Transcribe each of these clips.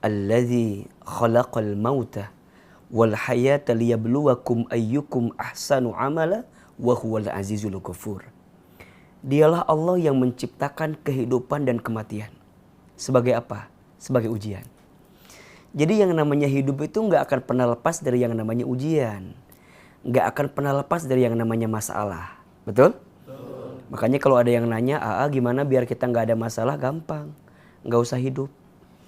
Alladzi khalaqal mauta wal hayata liyabluwakum ayyukum ahsanu amala wa huwal azizul ghafur. Dialah Allah yang menciptakan kehidupan dan kematian. Sebagai apa? Sebagai ujian. Jadi yang namanya hidup itu nggak akan pernah lepas dari yang namanya ujian. Nggak akan pernah lepas dari yang namanya masalah. Betul? Betul. Makanya kalau ada yang nanya, gimana biar kita nggak ada masalah? Gampang. Nggak usah hidup.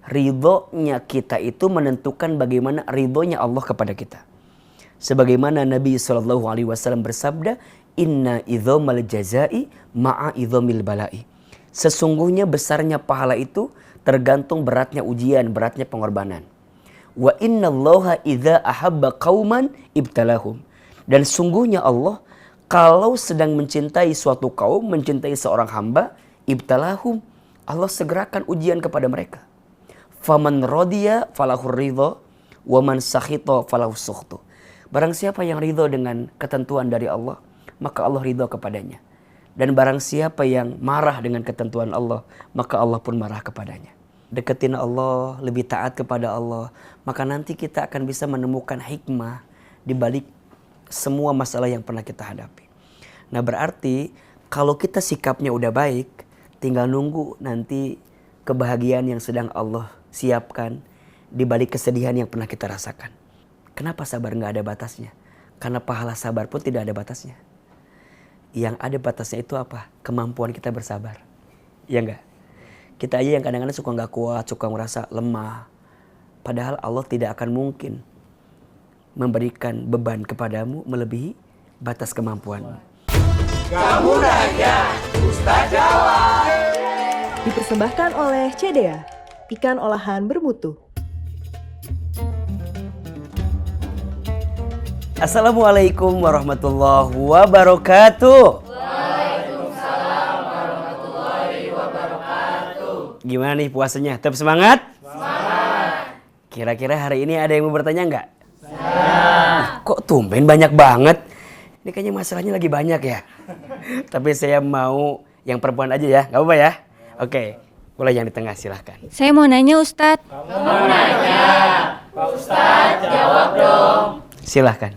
Ridhonya kita itu menentukan bagaimana ridhonya Allah kepada kita. Sebagaimana Nabi SAW bersabda, Inna idhomal jazai ma'a idhomil balai. Sesungguhnya besarnya pahala itu tergantung beratnya ujian, beratnya pengorbanan. Wa inna allaha idha ahabba qawman ibtalahum. Dan sungguhnya Allah kalau sedang mencintai suatu kaum, mencintai seorang hamba, ibtalahum, Allah segerakan ujian kepada mereka. Faman radiya falahur ridho, wa man sakhita falahus sukhtu. Barang siapa yang ridho dengan ketentuan dari Allah, maka Allah ridho kepadanya. Dan barang siapa yang marah dengan ketentuan Allah, maka Allah pun marah kepadanya. Deketin Allah, lebih taat kepada Allah, maka nanti kita akan bisa menemukan hikmah di balik semua masalah yang pernah kita hadapi. Nah berarti kalau kita sikapnya udah baik, tinggal nunggu nanti kebahagiaan yang sedang Allah siapkan di balik kesedihan yang pernah kita rasakan. Kenapa sabar gak ada batasnya? Karena pahala sabar pun tidak ada batasnya. Yang ada batasnya itu apa? Kemampuan kita bersabar. Ya enggak? Kita aja yang kadang-kadang suka gak kuat, suka merasa lemah. Padahal Allah tidak akan mungkin memberikan beban kepadamu melebihi batas kemampuanmu. Kamu nanya, Ustaz jawab. Dipersembahkan oleh CDA, ikan olahan bermutu. Assalamualaikum warahmatullahi wabarakatuh. Waalaikumsalam warahmatullahi wabarakatuh. Gimana nih puasanya? Tetap semangat? Semangat. Kira-kira hari ini ada yang mau bertanya nggak? Kok tumben banyak banget? Ini kayaknya masalahnya lagi banyak ya. Tapi saya mau yang perempuan aja ya, nggak apa-apa ya? Oke, boleh yang di tengah silahkan. Saya mau nanya Ustadz. Kamu mau nanya, Pak Ustadz jawab dong. Silahkan.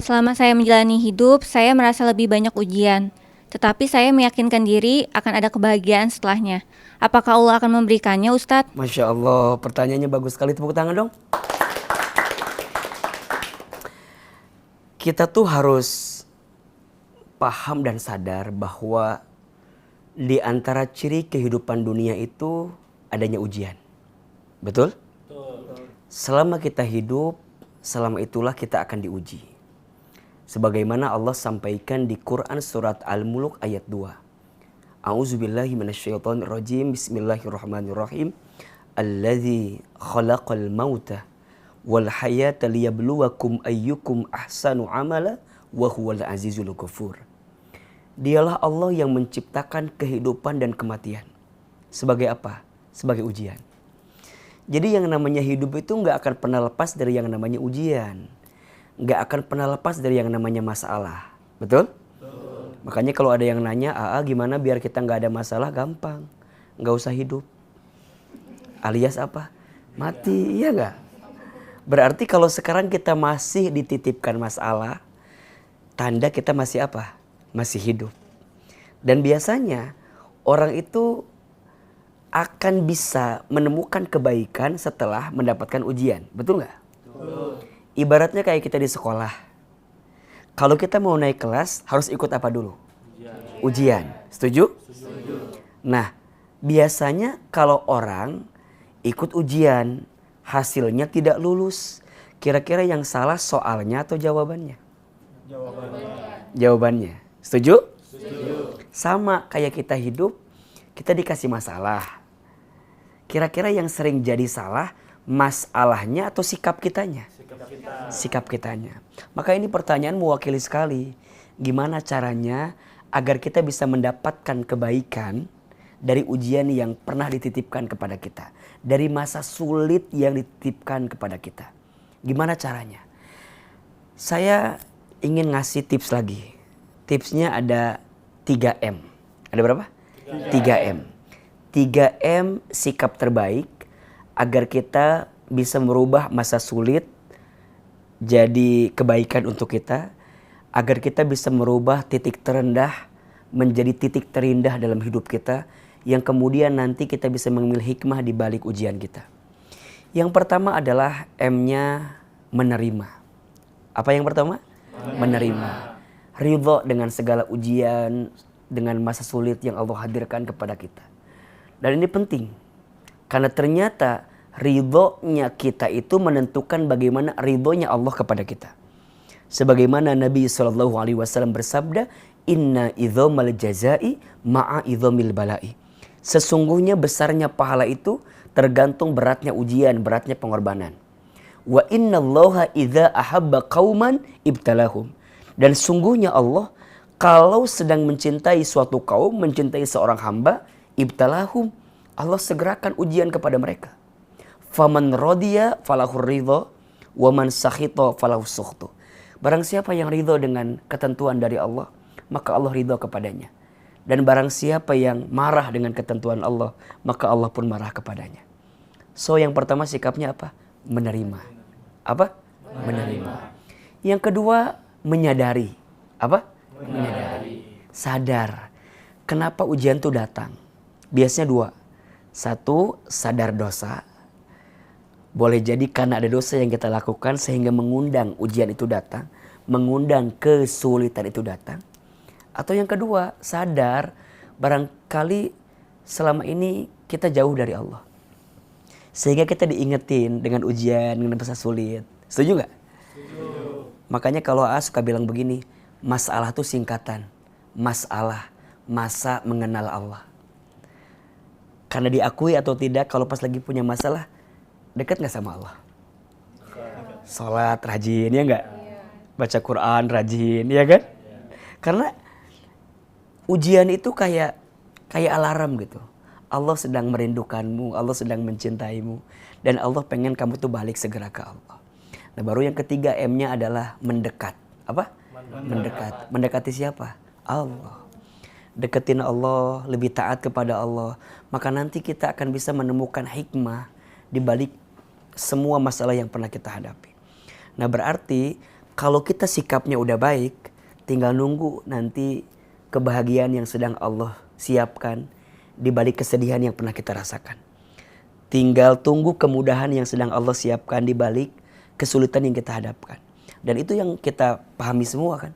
Selama saya menjalani hidup, saya merasa lebih banyak ujian. Tetapi saya meyakinkan diri akan ada kebahagiaan setelahnya. Apakah Allah akan memberikannya Ustadz? Masya Allah, pertanyaannya bagus sekali. Tepuk tangan dong. Kita tuh harus paham dan sadar bahwa di antara ciri kehidupan dunia itu adanya ujian. Betul? Betul. Selama kita hidup, selama itulah kita akan diuji. Sebagaimana Allah sampaikan di Quran surat Al-Mulk ayat 2. A'udzubillahi minasyaitonirrajim. Bismillahirrahmanirrahim. Alladzi khalaqal mauta wal hayata liyabluwakum ayyukum ahsanu amala wa huwal azizul ghafur. Dialah Allah yang menciptakan kehidupan dan kematian. Sebagai apa? Sebagai ujian. Jadi yang namanya hidup itu nggak akan pernah lepas dari yang namanya ujian. Nggak akan pernah lepas dari yang namanya masalah. Betul? Betul. Makanya kalau ada yang nanya, gimana biar kita nggak ada masalah? Gampang. Nggak usah hidup. Alias apa? Mati, iya nggak? Berarti kalau sekarang kita masih dititipkan masalah, tanda kita masih apa? Masih hidup. Dan biasanya orang itu akan bisa menemukan kebaikan setelah mendapatkan ujian. Betul nggak? Betul. Ibaratnya kayak kita di sekolah. Kalau kita mau naik kelas, harus ikut apa dulu? Ujian. Setuju? Setuju. Nah, biasanya kalau orang ikut ujian, hasilnya tidak lulus. Kira-kira yang salah soalnya atau jawabannya? Jawabannya. Setuju? Setuju. Sama kayak kita hidup, kita dikasih masalah. Kira-kira yang sering jadi salah, masalahnya atau sikap kitanya? Sikap kitanya. Maka ini pertanyaan mewakili sekali. Gimana caranya agar kita bisa mendapatkan kebaikan dari ujian yang pernah dititipkan kepada kita, dari masa sulit yang dititipkan kepada kita? Gimana caranya? Saya ingin ngasih tips lagi. Tipsnya ada 3M. Ada berapa? 3M. 3M sikap terbaik agar kita bisa merubah masa sulit jadi kebaikan untuk kita, agar kita bisa merubah titik terendah menjadi titik terindah dalam hidup kita, yang kemudian nanti kita bisa mengambil hikmah di balik ujian kita. Yang pertama adalah M-nya menerima. Apa yang pertama? Menerima. Ridho dengan segala ujian, dengan masa sulit yang Allah hadirkan kepada kita. Dan ini penting, karena ternyata ridhonya kita itu menentukan bagaimana ridhonya Allah kepada kita. Sebagaimana Nabi SAW bersabda, Inna idhomal jazai ma'a idhomil balai. Sesungguhnya besarnya pahala itu tergantung beratnya ujian, beratnya pengorbanan. Wa inna allaha idha ahabba qawman ibtalahum. Dan sungguhnya Allah kalau sedang mencintai suatu kaum, mencintai seorang hamba, ibtalahum, Allah segerakan ujian kepada mereka. Faman radiya falahur ridho, wa man sakhita falahu sukhtu. Barang siapa yang ridho dengan ketentuan dari Allah, maka Allah ridho kepadanya. Dan barang siapa yang marah dengan ketentuan Allah, maka Allah pun marah kepadanya. So yang pertama sikapnya apa? Menerima. Apa? Menerima. Yang kedua, menyadari. Apa? Menyadari. Sadar. Kenapa ujian itu datang? Biasanya dua. Satu, sadar dosa. Boleh jadi karena ada dosa yang kita lakukan sehingga mengundang ujian itu datang, mengundang kesulitan itu datang. Atau yang kedua, sadar barangkali selama ini kita jauh dari Allah, sehingga kita diingetin dengan ujian, dengan masa sulit. Setuju gak? Setuju. Makanya kalau suka bilang begini, masalah itu singkatan. Masalah, masa mengenal Allah. Karena diakui atau tidak, kalau pas lagi punya masalah, dekat gak sama Allah? Sholat rajin, ya gak? Baca Quran rajin, ya kan? Karena ujian itu kayak alarm gitu. Allah sedang merindukanmu, Allah sedang mencintaimu, dan Allah pengen kamu tuh balik segera ke Allah. Nah baru yang ketiga, M-nya adalah mendekat. Apa? Mendekat. Mendekati siapa? Allah. Deketin Allah, lebih taat kepada Allah, maka nanti kita akan bisa menemukan hikmah di balik semua masalah yang pernah kita hadapi. Nah berarti kalau kita sikapnya udah baik, tinggal nunggu nanti kebahagiaan yang sedang Allah siapkan di balik kesedihan yang pernah kita rasakan. Tinggal tunggu kemudahan yang sedang Allah siapkan di balik kesulitan yang kita hadapkan. Dan itu yang kita pahami semua kan.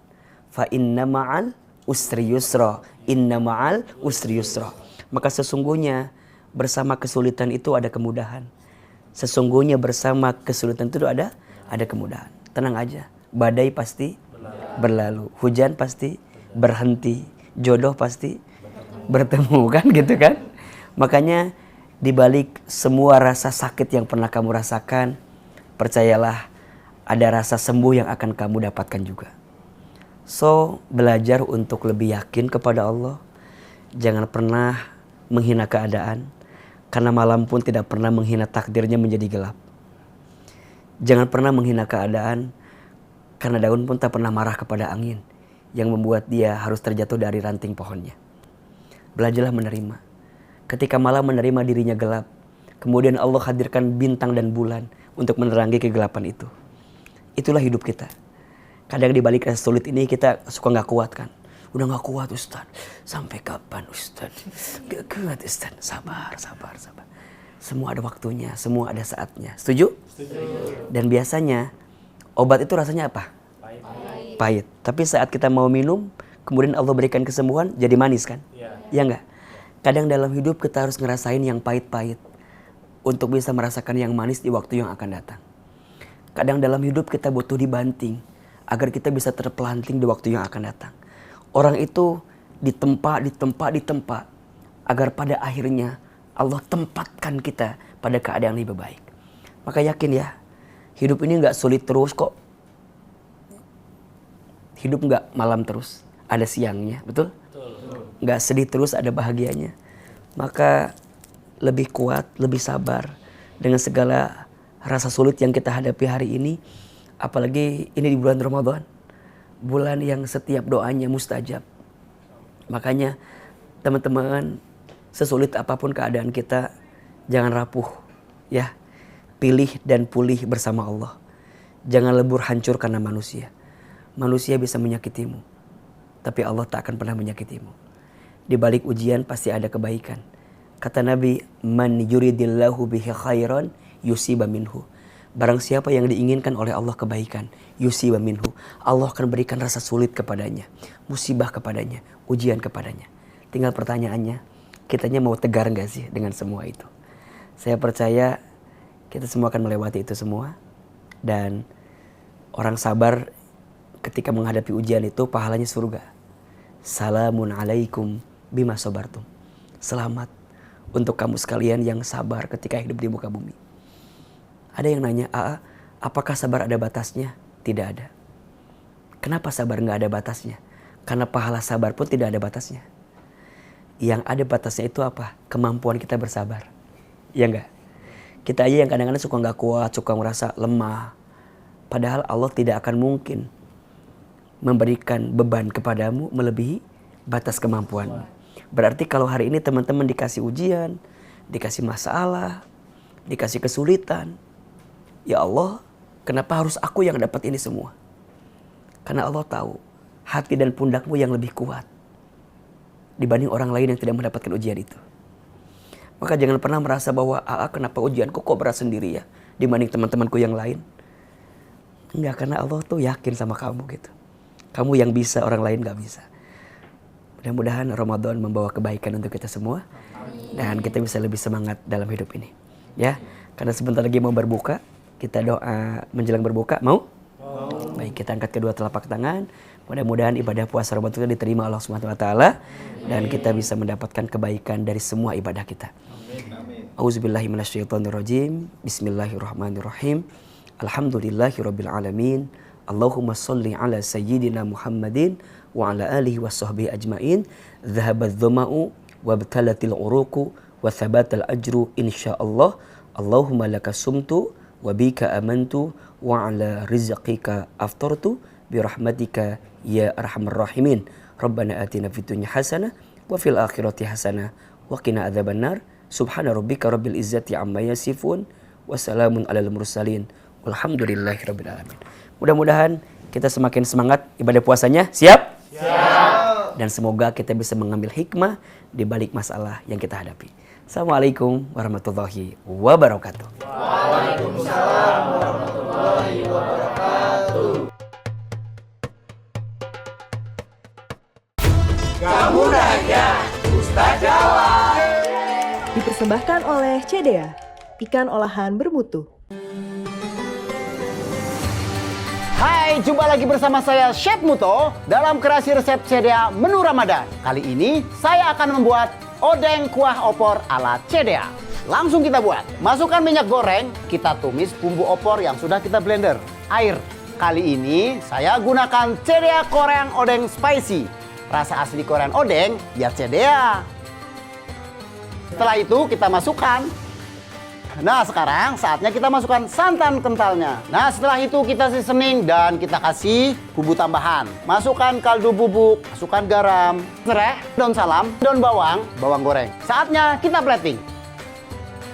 Fa inna ma'al usri yusra, inna ma'al usri yusra. Maka sesungguhnya bersama kesulitan itu ada kemudahan. Sesungguhnya bersama kesulitan itu ada kemudahan. Tenang aja, badai pasti berlalu, hujan pasti berhenti, jodoh pasti bertemu kan gitu kan. Makanya di balik semua rasa sakit yang pernah kamu rasakan, percayalah ada rasa sembuh yang akan kamu dapatkan juga. So, belajar untuk lebih yakin kepada Allah. Jangan pernah menghina keadaan, karena malam pun tidak pernah menghina takdirnya menjadi gelap. Jangan pernah menghina keadaan, karena daun pun tak pernah marah kepada angin yang membuat dia harus terjatuh dari ranting pohonnya. Belajarlah menerima. Ketika malam menerima dirinya gelap, kemudian Allah hadirkan bintang dan bulan untuk menerangi kegelapan itu. Itulah hidup kita. Kadang di balik rasa sulit ini kita suka gak kuat kan. Udah gak kuat Ustaz. Sampai kapan Ustaz? Gak kuat Ustaz. Sabar. Semua ada waktunya, semua ada saatnya. Setuju? Setuju. Dan biasanya obat itu rasanya apa? Pahit. Tapi saat kita mau minum, kemudian Allah berikan kesembuhan, jadi manis kan? Ya enggak? Kadang dalam hidup kita harus ngerasain yang pahit-pahit untuk bisa merasakan yang manis di waktu yang akan datang. Kadang dalam hidup kita butuh dibanting agar kita bisa terpelanting di waktu yang akan datang. Orang itu ditempa agar pada akhirnya Allah tempatkan kita pada keadaan lebih baik. Maka yakin ya, hidup ini gak sulit terus kok. Hidup gak malam terus, ada siangnya, betul? Gak sedih terus, ada bahagianya. Maka lebih kuat, lebih sabar dengan segala rasa sulit yang kita hadapi hari ini. Apalagi ini di bulan Ramadan, bulan yang setiap doanya mustajab. Makanya teman-teman, sesulit apapun keadaan kita, jangan rapuh ya. pilih dan pulih bersama Allah. Jangan lebur hancur karena manusia. Manusia bisa menyakitimu, tapi Allah tak akan pernah menyakitimu. Di balik ujian pasti ada kebaikan. Kata Nabi, man yuridillahu bihi khairan yusiba minhu. Barang siapa yang diinginkan oleh Allah kebaikan, yusiba minhu, Allah akan berikan rasa sulit kepadanya, musibah kepadanya, ujian kepadanya. Tinggal pertanyaannya, kitanya mau tegar gak sih dengan semua itu? Saya percaya kita semua akan melewati itu semua. Dan orang sabar ketika menghadapi ujian itu pahalanya surga. Salamun alaikum bima sabartum. Selamat untuk kamu sekalian yang sabar ketika hidup di muka bumi. Ada yang nanya, apakah sabar ada batasnya? Tidak ada. Kenapa sabar gak ada batasnya? Karena pahala sabar pun tidak ada batasnya. Yang ada batasnya itu apa? Kemampuan kita bersabar. Ya enggak? Kita aja yang kadang-kadang suka gak kuat, suka merasa lemah. Padahal Allah tidak akan mungkin memberikan beban kepadamu melebihi batas kemampuanmu. Berarti kalau hari ini teman-teman dikasih ujian, dikasih masalah, dikasih kesulitan, ya Allah, kenapa harus aku yang dapat ini semua? Karena Allah tahu hati dan pundakmu yang lebih kuat dibanding orang lain yang tidak mendapatkan ujian itu. Maka jangan pernah merasa bahwa kenapa ujianku kok berat sendiri ya dibanding teman-temanku yang lain. Enggak, karena Allah tuh yakin sama kamu gitu. Kamu yang bisa, orang lain gak bisa. Mudah-mudahan Ramadan membawa kebaikan untuk kita semua. Dan kita bisa lebih semangat dalam hidup ini. Ya, karena sebentar lagi mau berbuka. Kita doa menjelang berbuka, mau? Baik, kita angkat kedua telapak tangan. Mudah-mudahan ibadah puasa Ramadan diterima Allah SWT. Dan kita bisa mendapatkan kebaikan dari semua ibadah kita. Auzubillahi minasyaitonirrajim. Bismillahirrahmanirrahim. Alhamdulillahirabbil alamin. Allahumma shalli ala sayyidina Muhammadin wa ala alihi washabbihi ajmain. Dhahabat dhama'u wa btalatil uruqu wa thabatal ajru insyaallah. Allahumma laka sumtu wa bika amantu wa ala rizqika aftartu bi rahmatika ya arhamar rahimin. Rabbana atina fid dunya hasanah wa fil akhirati hasanah wa qina adzabannar. Subhana rabbika rabbil izzati amma yasifun wa salamun alal mursalin. Alhamdulillahirabbil alamin. Mudah-mudahan kita semakin semangat ibadah puasanya. Siap? Siap. Dan semoga kita bisa mengambil hikmah di balik masalah yang kita hadapi. Assalamualaikum warahmatullahi wabarakatuh. Waalaikumsalam warahmatullahi wabarakatuh. Kamu nanya, Ustaz jawab. Dipersembahkan oleh CDA, ikan olahan bermutu. Hai, jumpa lagi bersama saya Chef Muto dalam kreasi resep CDA menu Ramadan. Kali ini saya akan membuat odeng kuah opor ala CDA. Langsung kita buat. Masukkan minyak goreng, kita tumis bumbu opor yang sudah kita blender. Air. Kali ini saya gunakan CDA Korean Odeng Spicy. Rasa asli Korean Odeng biar CDA. Setelah itu kita masukkan. Nah, sekarang saatnya kita masukkan santan kentalnya. Nah, setelah itu kita seasoning dan kita kasih bumbu tambahan. Masukkan kaldu bubuk, masukkan garam, serai, daun salam, daun bawang, bawang goreng. Saatnya kita plating.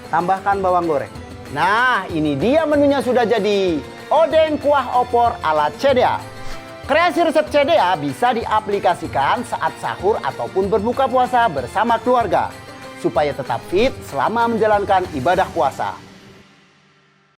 Tambahkan bawang goreng. Nah, ini dia menunya sudah jadi. Odeng kuah opor ala CDA. Kreasi resep CDA bisa diaplikasikan saat sahur ataupun berbuka puasa bersama keluarga, supaya tetap fit selama menjalankan ibadah puasa.